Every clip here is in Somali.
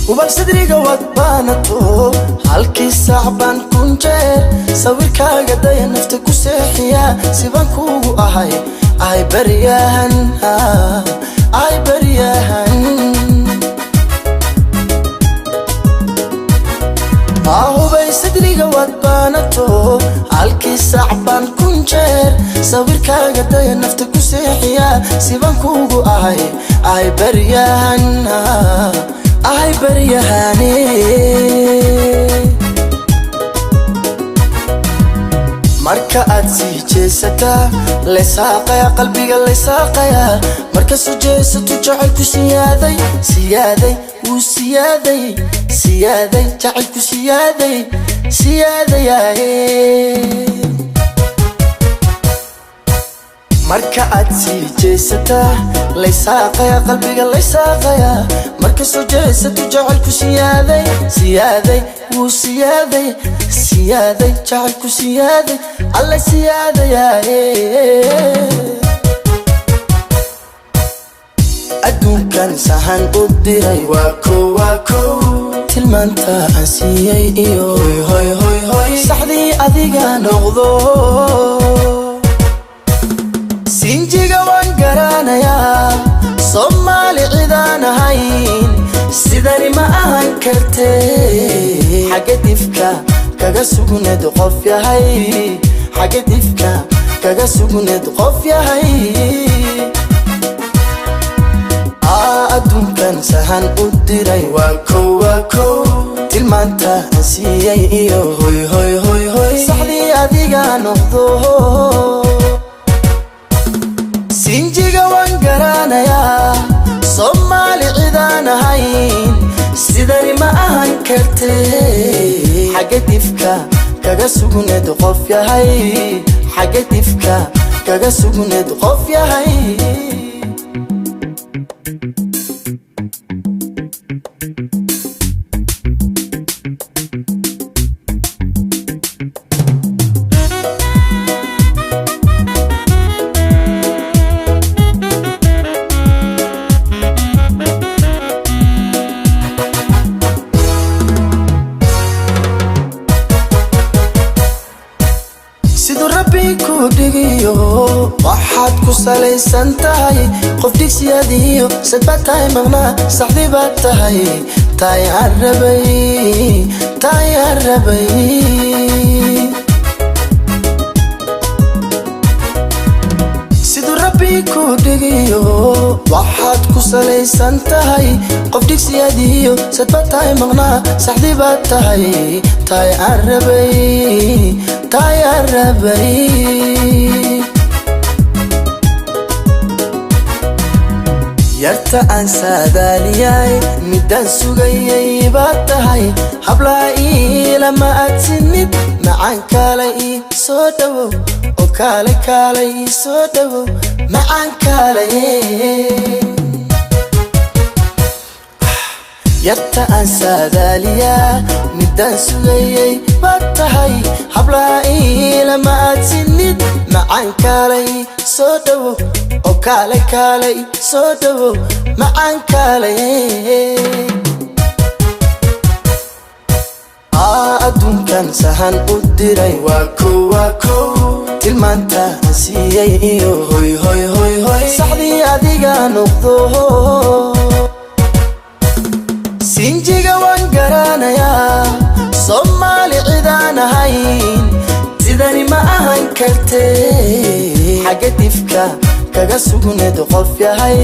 وبصدري قوات بانتو halkii saaban kunjeer sawirkaaga day nafta ku seexiya siban kuugu ahay ay bariyahan ahubay sadriga wad baanato halkii saaban kunjeer sawirkaaga day nafta ku seexiya siban kuugu ahay ay bariyahan ay bariyahani marka aad sii jeesata leesaaqaya qalbiga leesaaqaya marka soo jeesato jacaylku siyaaday wuu siyaaday jacaylku siyaaday marka aad sii jeesata leesaaqaya qalbiga leesaaqaya marka soo jeesato jacaylku siyaaday wuu siyaaday jacaylku siyaaday alla siyaaday adduunkan sahan u diray waa kow tilmaanta aan siiyay iyo hoy saxdii adiga noqdo sinjiga waan garanayaa Soomaali cidaan ahayn sidani ma ahan kartee xagga difka kaga sugneed qof yahay xagga difka kaga sugneed qof yahay adduunkan sahan u diray waa kow tilmaanta aan siiyay iyo hoy saxdii adiga noqdo sinjiga waan garanayaa Soomaali cidaan ahayn sidani ma ahan kartee xagga difka kaga sugneed qof yahay xagga difka kaga sugneed qof yahay waxaad ku salaysan tahay qof digsiyaadiyo sadbaad tahay maqnaa saxdii baad tahay taayaan rabay siduu rabbi ku dhigiyo waxaad ku salaysan tahay qof digsiyaadiyo sadbaad tahay maqnaa saxdii baad tahay taayaan rabay yarta aan saadaaliyay midaan sugayay baad tahay hablaa ilama aad sinid macaan kaalay ii soo dhawow oo kaalay ii soo dhawow macaan kaalay yarta aan saadaaliyaa midaan sugayay baad tahay hablaa ilama aad sinid macaan kaalay ii soo dhawow oo kaalay soo dhawow macaan kaalay adduunkan sahan u diray waa kow tilmaanta aan siiyay iyo hoy saxdii adiga noqdo sinjiga waan garanayaa Soomaali cidaan ahayn sidani ma ahan kartee xagga difka kaga sugneed qof yahay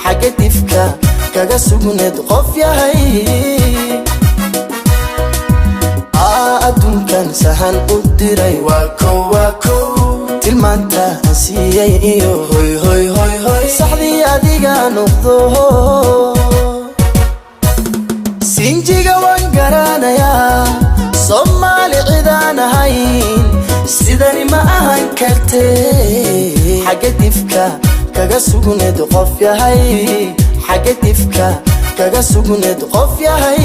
xagga difka kaga sugneed qof yahay adduunkan sahan u diray waa kow tilmaanta siiyay iyo hoy hoy hoy hoy saxdii adiga noqdo sinjiga waan garanayaa Soomaali cidaan ahayn sidani ma ahan kartee xagga difka kaga sugneed qof yahay xagga difka kaga sugneed qof yahay